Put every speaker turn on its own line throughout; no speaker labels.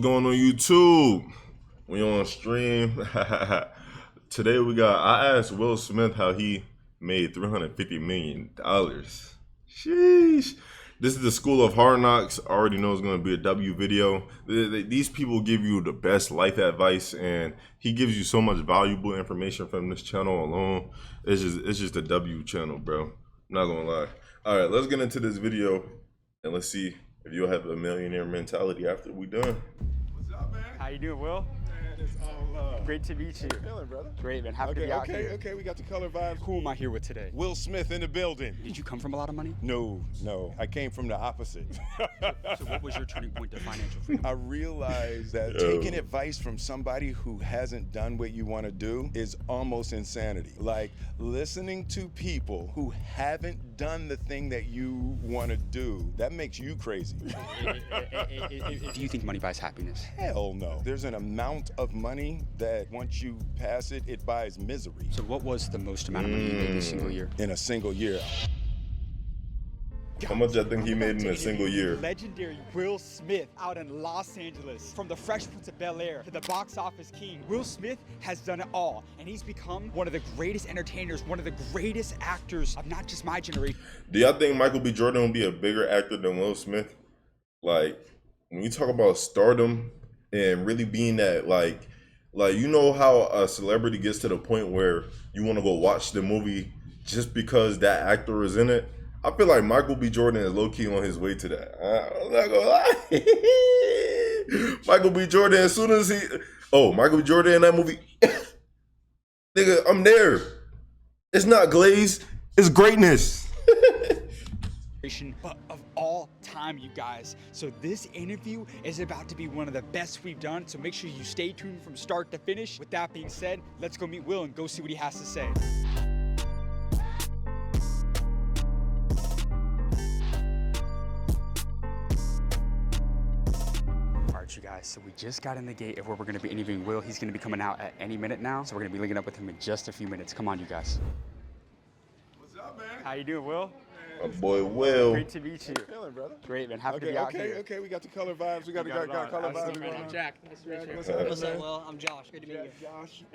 going on YouTube? We on stream. Today I asked Will Smith how he made $350 million. Sheesh. This is the School of Hard Knocks. I already know it's going to be a W video. These people give you the best life advice, and he gives you so much valuable information from this channel alone. It's just a W channel, bro. I'm not going to lie. All right, let's get into this video, and let's see if you'll have a millionaire mentality after we done.
What's up, man?
How you doing, Will?
Man, it's all love.
Great to meet you.
How you feeling, brother?
Great, man. Happy to be out here.
Okay, we got the color vibes.
Who am I here with today?
Will Smith in the building.
Did you come from a lot of money?
No. I came from the opposite.
So what was your turning point to financial freedom?
I realized that taking advice from somebody who hasn't done what you want to do is almost insanity. Like listening to people who haven't done the thing that you want to do, that makes you crazy.
Do you think money buys happiness?
Hell no. There's an amount of money that once you pass it, it buys misery.
So what was the most amount of money you made in a single year?
In a single year.
How much I think he made in a single year?
Legendary Will Smith out in Los Angeles. From the Fresh Prince of Bel-Air to the box office king, Will Smith has done it all. And he's become one of the greatest entertainers, one of the greatest actors of not just my generation.
Do y'all think Michael B. Jordan will be a bigger actor than Will Smith? Like, when you talk about stardom and really being that, like you know how a celebrity gets to the point where you want to go watch the movie just because that actor is in it? I feel like Michael B. Jordan is low-key on his way to that. I'm not gonna lie. Michael B. Jordan, as soon as Michael B. Jordan in that movie, nigga, I'm there. It's not glaze, it's greatness.
But of all time, you guys. So this interview is about to be one of the best we've done. So make sure you stay tuned from start to finish. With that being said, let's go meet Will and go see what he has to say. You guys, so we just got in the gate of where we're going to be interviewing Will. He's going to be coming out at any minute now, so we're going to be linking up with him in just a few minutes. Come on, you guys.
What's up, man?
How you doing, Will?
My boy Will.
Great to meet you.
How you feeling, brother?
Great, man. Happy to be out here.
Okay, we got the color vibes. We got color vibes.
I'm Jack. Nice to meet you.
What's up, Will? I'm Josh. Good to meet you.
Josh,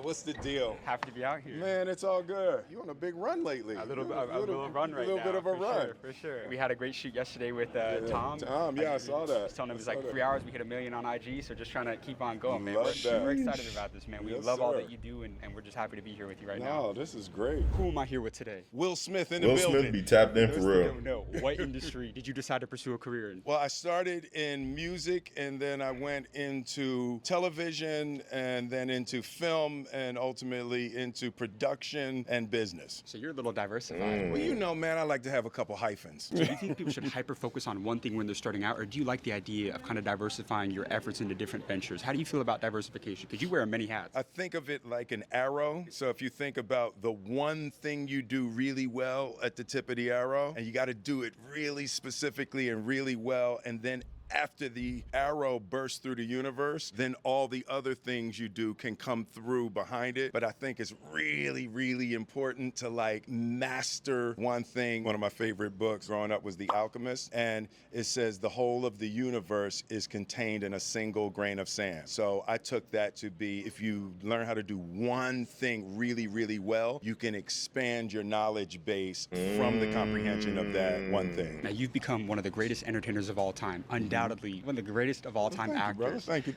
what's the deal?
Happy to be out here.
Man, it's all good. You on a big run lately.
A little run right now.
A little bit of a run.
For sure. We had a great shoot yesterday with Tom.
Yeah, I saw that.
I was telling him it was like 3 hours. We hit 1 million on IG, so just trying to keep on going, man.
Love that.
We're excited about this, man. We love all that you do, and we're just happy to be here with you right now.
No, this is great.
Who am I here with today?
Will Smith in the
Will
building.
Smith be tapped in for real.
No. What industry did you decide to pursue a career in?
Well, I started in music, and then I went into television, and then into film, and ultimately into production and business.
So you're a little diversified.
Well, you know, man, I like to have a couple hyphens.
Do you think people should hyper-focus on one thing when they're starting out, or do you like the idea of kind of diversifying your efforts into different ventures? How do you feel about diversification? Because you wear many hats.
I think of it like an arrow. So if you think about the one thing you do really well at the tip of the arrow, and you got to do it really specifically and really well, and then after the arrow bursts through the universe, then all the other things you do can come through behind it. But I think it's really, really important to like master one thing. One of my favorite books growing up was The Alchemist, and it says the whole of the universe is contained in a single grain of sand. So I took that to be, if you learn how to do one thing really, really well, you can expand your knowledge base from the comprehension of that one thing.
Now, you've become one of the greatest entertainers of all time. Undoubtedly one of the greatest of all time actors.
Thank you.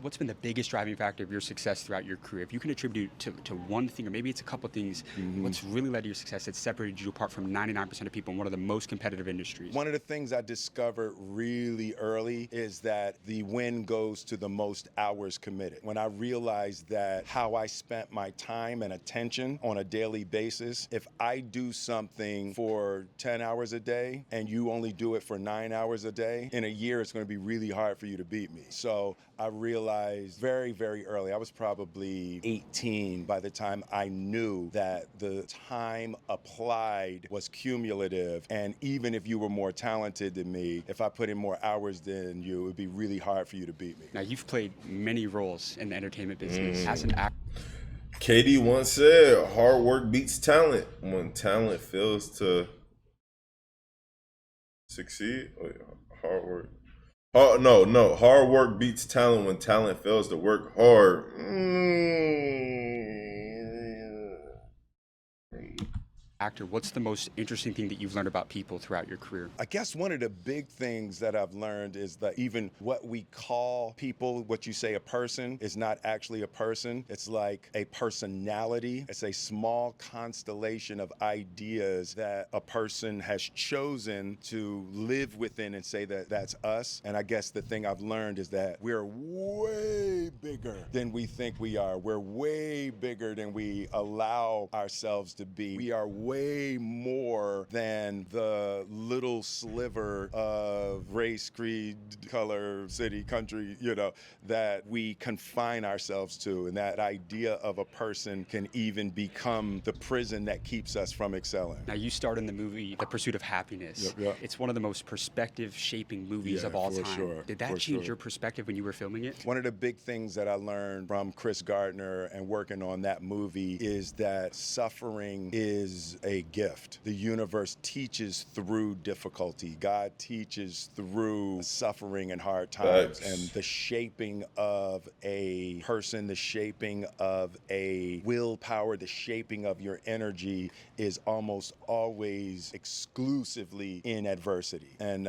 What's been the biggest driving factor of your success throughout your career? If you can attribute to one thing, or maybe it's a couple things, what's really led to your success that's separated you apart from 99% of people in one of the most competitive industries?
One of the things I discovered really early is that the win goes to the most hours committed. When I realized that how I spent my time and attention on a daily basis, if I do something for 10 hours a day and you only do it for 9 hours a day, in a year it's going to be really hard for you to beat me. So I realized very, very early, I was probably 18 by the time I knew that the time applied was cumulative. And even if you were more talented than me, if I put in more hours than you, it would be really hard for you to beat me.
Now, you've played many roles in the entertainment business. As an actor,
KD once said, hard work beats talent. When talent fails to succeed, hard work. Oh no. Hard work beats talent when talent fails to work hard.
Actor, what's the most interesting thing that you've learned about people throughout your career?
I guess one of the big things that I've learned is that even what we call people, what you say a person, is not actually a person. It's like a personality. It's a small constellation of ideas that a person has chosen to live within and say that that's us. And I guess the thing I've learned is that we're way bigger than we think we are. We're way bigger than we allow ourselves to be. We are way more than the little sliver of race, creed, color, city, country, that we confine ourselves to. And that idea of a person can even become the prison that keeps us from excelling.
Now, you starred in the movie The Pursuit of Happiness.
Yep.
It's one of the most perspective-shaping movies of all
for
time.
sure,
Did that
for
change
sure.
your perspective when you were filming it?
One of the big things that I learned from Chris Gardner and working on that movie is that suffering is a gift. The universe teaches through difficulty. God teaches through suffering and hard times.
Facts.
And the shaping of a person, the shaping of a willpower, the shaping of your energy is almost always exclusively in adversity. And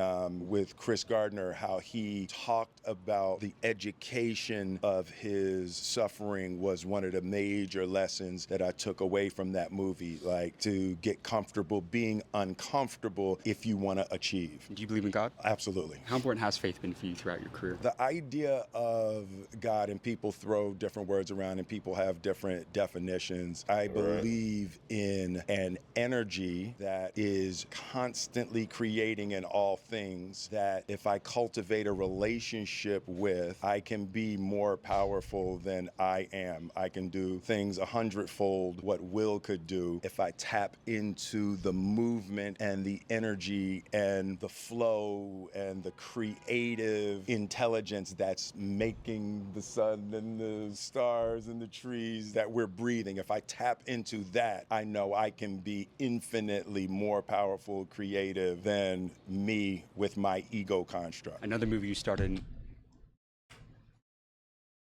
with Chris Gardner, how he talked about the education of his suffering was one of the major lessons that I took away from that movie, like to get comfortable being uncomfortable if you want to achieve.
Do you believe in God?
Absolutely.
How important has faith been for you throughout your career?
The idea of God, and people throw different words around and people have different definitions. I believe in an energy that is constantly creating in all things, that if I cultivate a relationship with, I can be more powerful than I am. I can do things 100-fold what Will could do if I tap into the movement and the energy and the flow and the creative intelligence that's making the sun and the stars and the trees that we're breathing. If I tap into that, I know I can be infinitely more powerful, creative than me with my ego construct.
Another movie you starred in.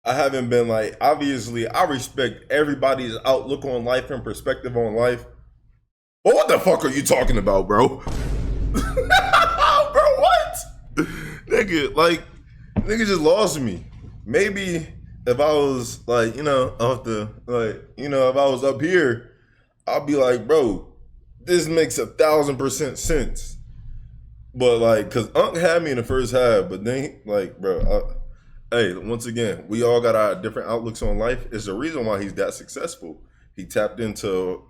I haven't been like, obviously, I respect everybody's outlook on life and perspective on life. But what the fuck are you talking about, bro? Bro, what? Nigga just lost me. Maybe if I was like, if I was up here, I'll be like, bro, this makes 1,000% sense. But like, cause Unc had me in the first half, but then hey, once again, we all got our different outlooks on life. It's the reason why he's that successful. He tapped into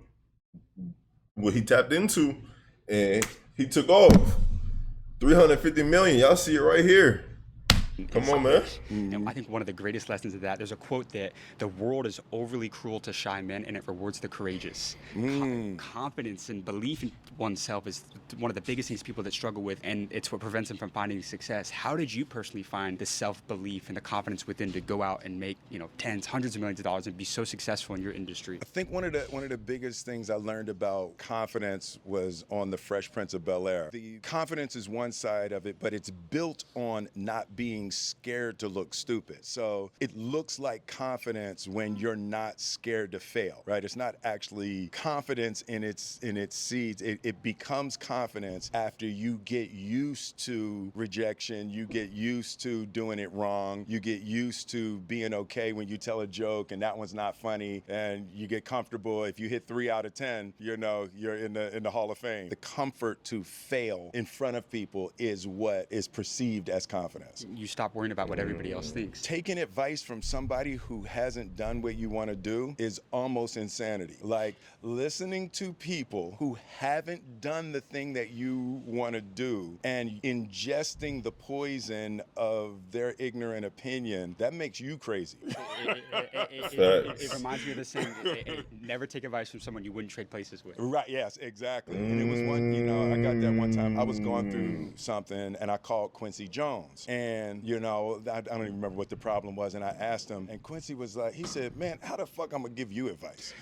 what he tapped into, and he took off. 350 million. Y'all see it right here. Come on, man.
And I think one of the greatest lessons of that, there's a quote that the world is overly cruel to shy men and it rewards the courageous. Confidence and belief in oneself is one of the biggest things people that struggle with, and it's what prevents them from finding success. How did you personally find the self-belief and the confidence within to go out and make, tens, hundreds of millions of dollars and be so successful in your industry?
I think one of the biggest things I learned about confidence was on the Fresh Prince of Bel-Air. The confidence is one side of it, but it's built on not being scared to look stupid. So it looks like confidence when you're not scared to fail, right? It's not actually confidence in its seeds. It becomes confidence after you get used to rejection, you get used to doing it wrong, you get used to being okay when you tell a joke and that one's not funny, and you get comfortable if you hit 3 out of 10, you're in the Hall of Fame. The comfort to fail in front of people is what is perceived as confidence.
You stop worrying about what everybody else thinks.
Taking advice from somebody who hasn't done what you want to do is almost insanity. Like listening to people who haven't done the thing that you want to do and ingesting the poison of their ignorant opinion, that makes you crazy.
It reminds me of the saying, never take advice from someone you wouldn't trade places with.
Right, yes, exactly. And it was one, I got that one time. I was going through something and I called Quincy Jones. And, you know, I don't even remember what the problem was. And I asked him, and Quincy was like, he said, man, how the fuck I'm gonna give you advice?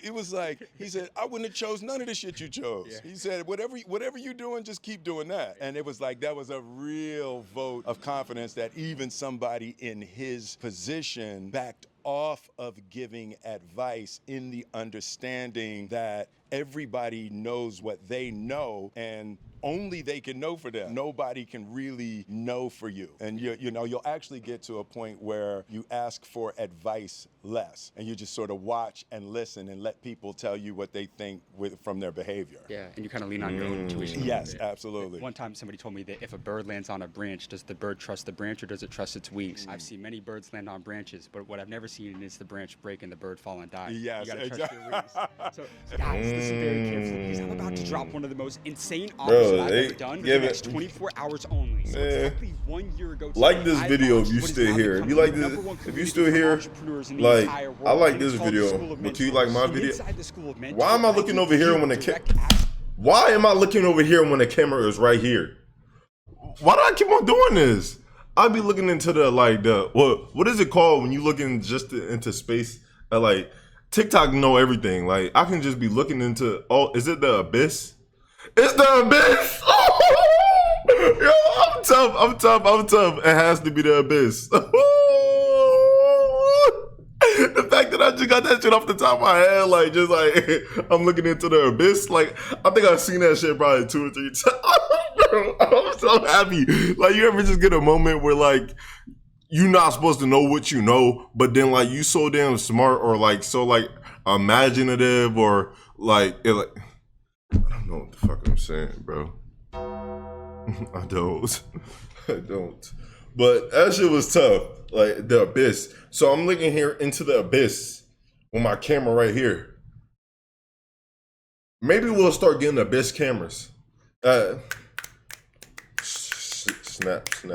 he was like, he said, I wouldn't have chose none of the shit you chose. Yeah. He said, whatever you doing, just keep doing that. And it was like, that was a real vote of confidence that even somebody in his position backed off of giving advice in the understanding that everybody knows what they know and only they can know for them. Nobody can really know for you. And you know, you'll actually get to a point where you ask for advice less and you just sort of watch and listen and let people tell you what they think from their behavior.
Yeah, and you kind of lean on your own intuition.
Yes, absolutely.
One time somebody told me that if a bird lands on a branch, does the bird trust the branch or does it trust its wings? I've seen many birds land on branches, but what I've never seen is the branch break and the bird fall and die.
Yes,
you gotta
exactly.
trust your wings. So guys, listen very carefully because I'm about to drop one of the most insane offers that I've ever done for the next 24 hours only. So exactly 1 year ago today,
like this video if you still here. If you like this, if you still here, like, I like this video, but do you like my video? Why am I looking over here when Why am I looking over here when the camera is right here? Why do I keep on doing this? I'll be looking into the what is it called when you looking just into space? Like TikTok know everything. Like I can just be looking into is it the abyss? It's the abyss. Yo, I'm tough. It has to be the abyss. The fact that I just got that shit off the top of my head, like just like I'm looking into the abyss. Like I think I've seen that shit probably 2 or 3 times. I'm so happy. Like you ever just get a moment where like you're not supposed to know what you know, but then like you so damn smart or like so like imaginative or like I don't know what the fuck I'm saying, bro. I don't. But that shit was tough. Like the abyss. So I'm looking here into the abyss with my camera right here. Maybe we'll start getting abyss cameras. Snaps.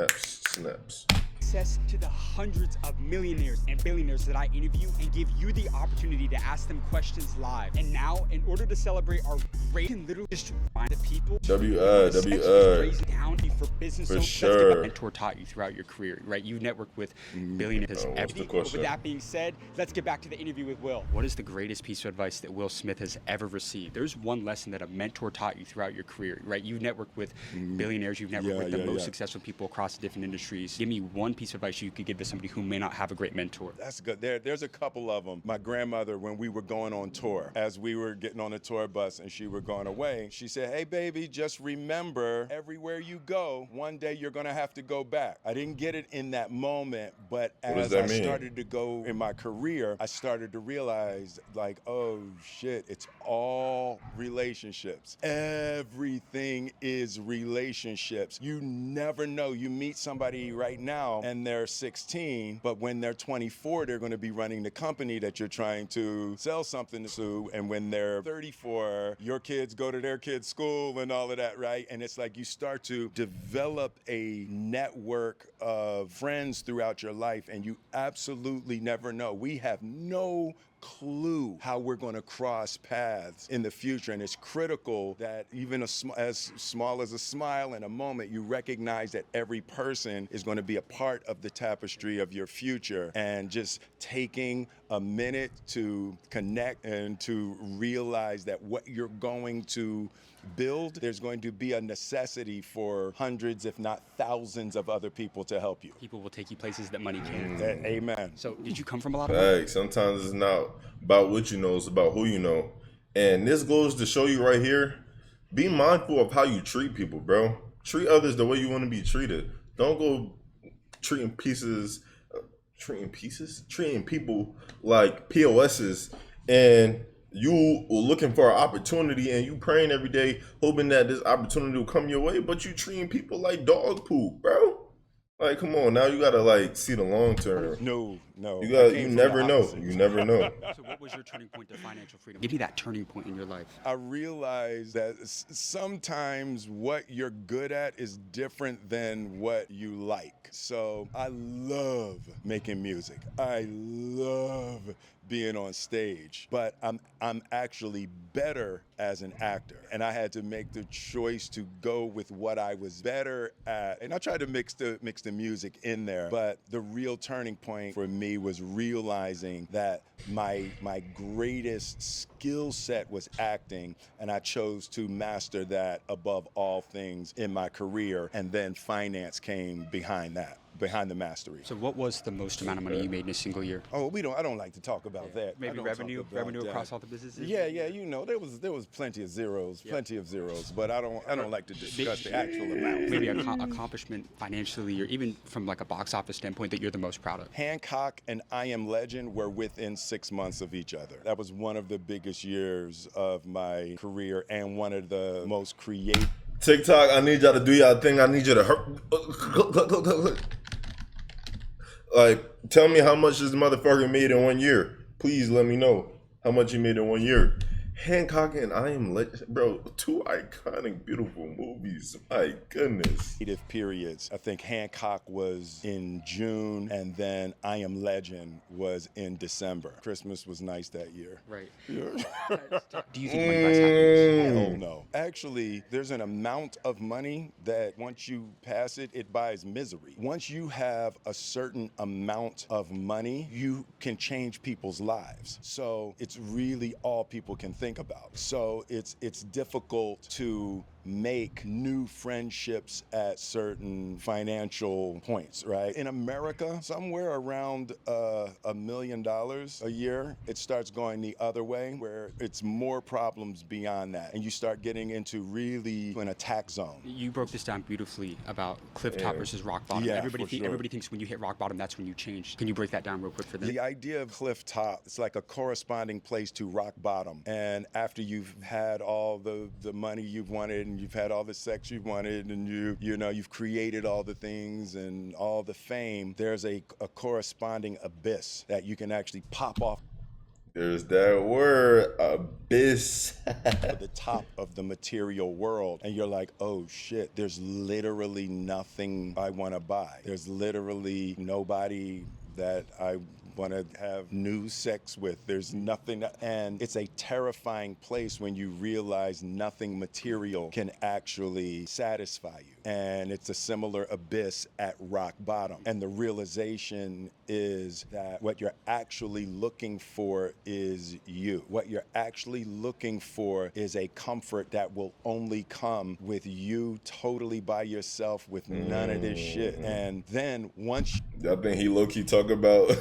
Access to the hundreds of millionaires and billionaires that I interview and give you the opportunity to ask them questions live. And now, in order to celebrate our great and literally just remind the people, raising down for business.
For
so
sure.
Mentor taught you throughout your career, right? You network with billionaires.
With that being said, let's get back to the interview with Will.
What is the greatest piece of advice that Will Smith has ever received? There's one lesson that a mentor taught you throughout your career, right? You network with billionaires. You've networked with the most successful people across different industries. Give me one piece of advice you could give to somebody who may not have a great mentor.
That's good. There's a couple of them. My grandmother, when we were going on tour, as we were getting on the tour bus and she were going away, she said, hey, baby, just remember, everywhere you go, one day you're going to have to go back. I didn't get it in that moment, but as I started to go in my career, I started to realize, like, oh, shit, it's all relationships. Everything is relationships. You never know. You meet somebody right now and they're 16, but when they're 24, they're going to be running the company that you're trying to sell something to. And when they're 34, your kids go to their kids' school and all of that, right? And it's like you start to develop a network of friends throughout your life, and you absolutely never know. We have no clue how we're going to cross paths in the future, and it's critical that even as small as a smile in a moment, you recognize that every person is going to be a part of the tapestry of your future, and just taking a minute to connect and to realize that what you're going to build, there's going to be a necessity for hundreds, if not thousands, of other people to help you.
People will take you places that money can't.
Amen.
So did you come from a lot of money?
Sometimes it's not about what you know, it's about who you know. And this goes to show you right here, be mindful of how you treat people, bro. Treat others the way you want to be treated. Don't go treating people like POSs and you looking for an opportunity and you praying every day, hoping that this opportunity will come your way, but you treating people like dog poop, bro. Like, come on, now you gotta like see the long term.
No.
You never know. You never know.
So what was your turning point to financial freedom? Give me that turning point in your life.
I realized that sometimes what you're good at is different than what you like. So I love making music. I love being on stage, but I'm actually better as an actor. And I had to make the choice to go with what I was better at. And I tried to mix the music in there, but the real turning point for me was realizing that my greatest skill set was acting, and I chose to master that above all things in my career, and then finance came behind that, behind the mastery.
So what was the most amount of money you made in a single year?
Oh, I don't like to talk about that.
Maybe revenue across all the businesses?
Yeah, you know, there was plenty of zeros, but I don't like to discuss the actual amount.
Maybe accomplishment financially, or even from like a box office standpoint, that you're the most proud of.
Hancock and I Am Legend were within 6 months of each other. That was one of the biggest years of my career and one of the most creative.
TikTok, I need y'all to do y'all thing. I need you to hurt. Like, tell me how much this motherfucker made in 1 year. Please let me know how much he made in 1 year. Hancock and I Am Legend, bro, 2 iconic, beautiful movies. My goodness.
Periods. I think Hancock was in June, and then I Am Legend was in December. Christmas was nice that year.
Right.
Yeah.
Do you think money buys happiness?
Oh no. Actually, there's an amount of money that once you pass it, it buys misery. Once you have a certain amount of money, you can change people's lives. So it's really all people can think about. So it's difficult to make new friendships at certain financial points, right? In America, somewhere around $1 million a year, it starts going the other way, where it's more problems beyond that, and you start getting into really an attack zone.
You broke this down beautifully about cliff top versus rock bottom.
Yeah,
everybody thinks when you hit rock bottom, that's when you change. Can you break that down real quick for them?
The idea of cliff top, it's like a corresponding place to rock bottom. And after you've had all the money you've wanted, and you've had all the sex you've wanted, and you've created all the things and all the fame, there's a corresponding abyss that you can actually pop off.
There's that word, abyss.
At the top of the material world, and you're like, oh shit, there's literally nothing I want to buy. There's literally nobody that I want to have new sex with. There's nothing, and it's a terrifying place when you realize nothing material can actually satisfy you. And it's a similar abyss at rock bottom. And the realization is that what you're actually looking for is you. What you're actually looking for is a comfort that will only come with you totally by yourself, with none of this shit. And then once
I think he low-key talk about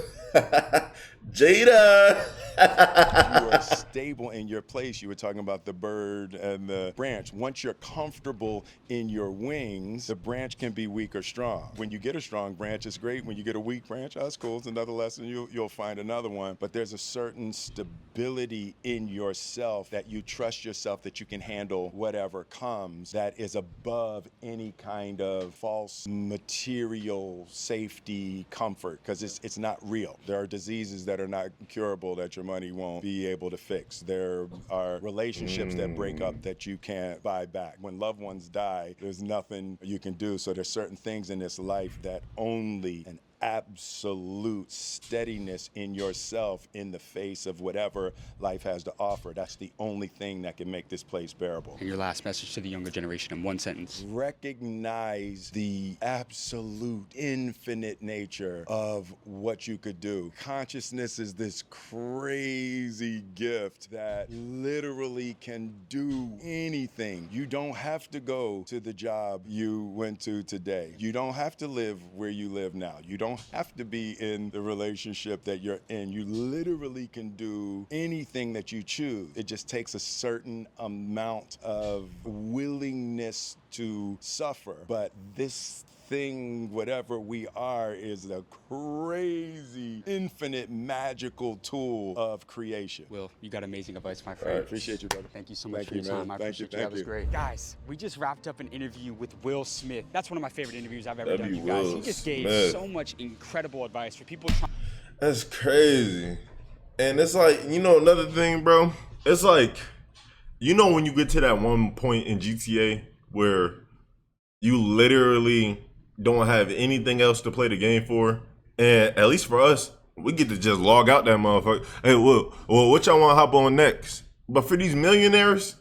Jada.
you are stable in your place. You were talking about the bird and the branch. Once you're comfortable in your wings, the branch can be weak or strong. When you get a strong branch, it's great. When you get a weak branch, that's cool. It's another lesson. You'll find another one. But there's a certain stability in yourself, that you trust yourself, that you can handle whatever comes, that is above any kind of false material safety comfort, because it's not real. There are diseases that are not curable that your money won't be able to fix. There are relationships that break up that you can't buy back. When loved ones die, there's nothing you can do. So there's certain things in this life that only an absolute steadiness in yourself in the face of whatever life has to offer. That's the only thing that can make this place bearable.
And your last message to the younger generation in one sentence.
Recognize the absolute infinite nature of what you could do. Consciousness is this crazy gift that literally can do anything. You don't have to go to the job you went to today. You don't have to live where you live now. You don't have to be in the relationship that you're in. You literally can do anything that you choose. It just takes a certain amount of willingness to suffer. But this thing, whatever we are, is a crazy, infinite, magical tool of creation.
Will, you got amazing advice, my friend.
Appreciate you, brother.
Thank you so much for your time. I appreciate you. That was great.
Guys, we just wrapped up an interview with Will Smith. That's one of my favorite interviews I've ever
That'd
done,
be
you guys.
Will
He just
Smith.
gave so much incredible advice for people trying.
That's crazy. And it's like, another thing, bro. It's like, when you get to that one point in GTA where you literally don't have anything else to play the game for, and at least for us, We get to just log out that motherfucker. Hey, well, what y'all want to hop on next? But for these millionaires,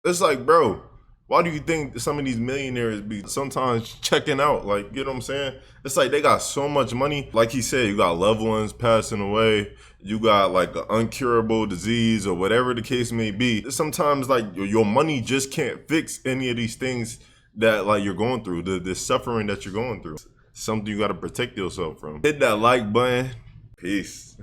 it's like, bro, why do you think some of these millionaires be sometimes checking out? Like, you know what I'm saying? It's like they got so much money. Like he said, you got loved ones passing away. You got like an uncurable disease or whatever the case may be. Sometimes like your money just can't fix any of these things that like you're going through, the suffering that you're going through. Something you got to protect yourself from. Hit that like button. Peace.